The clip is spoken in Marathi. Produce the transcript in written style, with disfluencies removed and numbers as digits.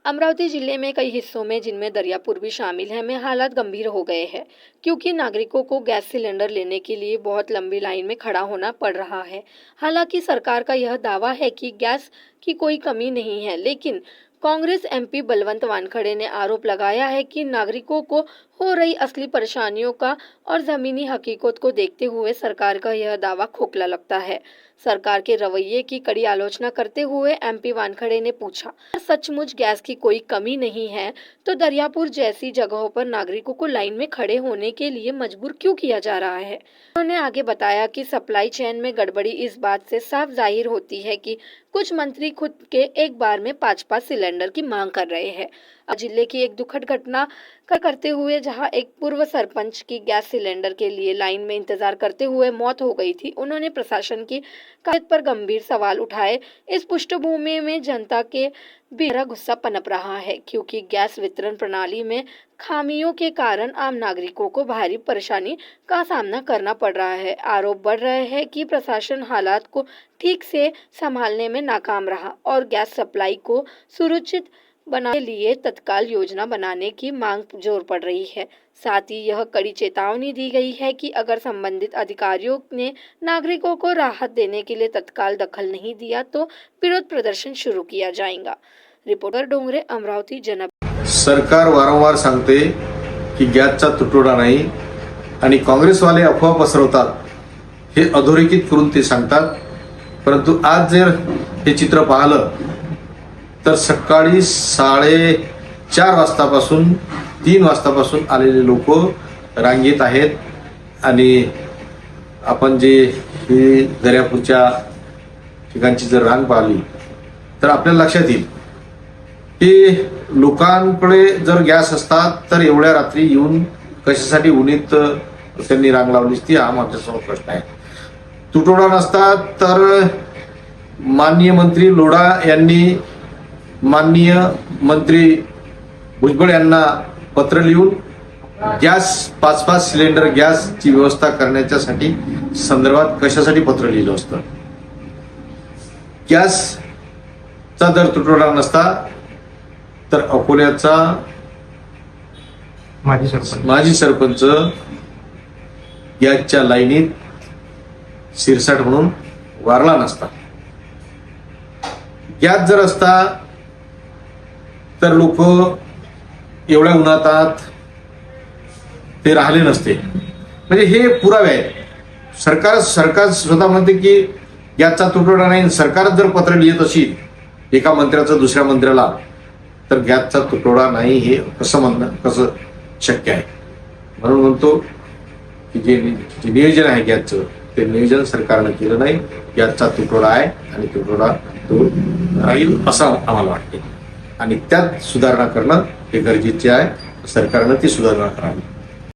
अमरावती जिले में कई हिस्सों में, जिनमें दरियापुर भी शामिल है, में हालात गंभीर हो गए हैं क्योंकि नागरिकों को गैस सिलेंडर लेने के लिए बहुत लंबी लाइन में खड़ा होना पड़ रहा है। हालांकि सरकार का यह दावा है कि गैस की कोई कमी नहीं है, लेकिन कांग्रेस एमपी बलवंत वानखड़े ने आरोप लगाया है कि नागरिकों को हो रही असली परेशानियों का और जमीनी हकीकत को देखते हुए सरकार का यह दावा खोखला लगता है। सरकार के रवैये की कड़ी आलोचना करते हुए एमपी वानखड़े ने पूछा, सचमुच गैस की कोई कमी नहीं है तो दरियापुर जैसी जगहों पर नागरिकों को लाइन में खड़े होने के लिए मजबूर क्यों किया जा रहा है। उन्होंने आगे बताया कि सप्लाई चेन में गड़बड़ी इस बात से साफ जाहिर होती है कि कुछ मंत्री खुद के एक बार में 5-5 सिलेंडर की मांग कर रहे हैं। अब जिले की एक दुखद घटना करते हुए जहां एक पूर्व सरपंच की गैस सिलेंडर के लिए लाइन में इंतजार करते हुए मौत हो गई थी, उन्होंने प्रशासन की कार्रवाई पर गंभीर सवाल उठाए। इस पृष्ठभूमि में जनता के भी गहरा गुस्सा पनप रहा है क्योंकि गैस वितरण प्रणाली में खामियों के कारण आम नागरिकों को भारी परेशानी का सामना करना पड़ रहा है। आरोप बढ़ रहे हैं कि प्रशासन हालात को ठीक से संभालने में नाकाम रहा और गैस सप्लाई को सुरक्षित बनाने के लिए तत्काल योजना बनाने की मांग जोर पड़ रही है। साथ ही यह कड़ी चेतावनी दी गई है कि अगर संबंधित अधिकारियों ने नागरिकों को राहत देने के लिए तत्काल दखल नहीं दिया तो विरोध प्रदर्शन शुरू किया जाएगा। रिपोर्टर डोंगरे, अमरावती जनप। सरकार वारंवार सांगते की गॅसचा तुटवडा नाही आणि काँग्रेसवाले अफवा पसरवतात, हे अधोरेखित करून ते सांगतात। परंतु आज जर हे चित्र पाहिलं तर सकाळी 4:30 वाजतापासून 3 वाजतापासून आलेले लोक रांगेत आहेत आणि आपण जे ही दर्यापूरच्या ठिकाणची जर रांग पाहिली तर आपल्याला लक्षात येईल की लोकांकडे जर गॅस असतात तर एवढ्या रात्री येऊन कशासाठी उन्हीत त्यांनी रांग लावली असती, हा माझ्यासमोर प्रश्न आहे। तुटवडा नसता तर माननीय मंत्री लोढा यांनी माननीय मंत्री भुजबळ यांना पत्र लिहून गॅस 5-5 सिलेंडर गॅसची व्यवस्था करण्याच्यासाठी संदर्भात कशासाठी पत्र लिहिलं असतं। गॅसचा जर तुटवडा नसता तर अकोल्याचा माजी सरपंच गॅसच्या लाईनीत शिरसाट म्हणून वारला नसता। गॅस जर असता तर लोक एवढ्या उन्हातात ते राहिले नसते। म्हणजे हे पुरावे आहेत। सरकार स्वतः म्हणते की गॅसचा तुटवडा नाही, सरकार जर पत्र लिहित असेल एका मंत्र्याचं दुसऱ्या मंत्र्याला तर गॅसचा तुटवडा नाही हे कसं शक्य आहे। म्हणून म्हणतो की जे नियोजन आहे गॅसचं ते नियोजन सरकारनं केलं नाही। गॅसचा तुटवडा आहे आणि तुटवडा तो राहील असं आम्हाला वाटते आणि त्यात सुधारणा करणं हे गरजेचे आहे। सरकारनं ती सुधारणा करावी।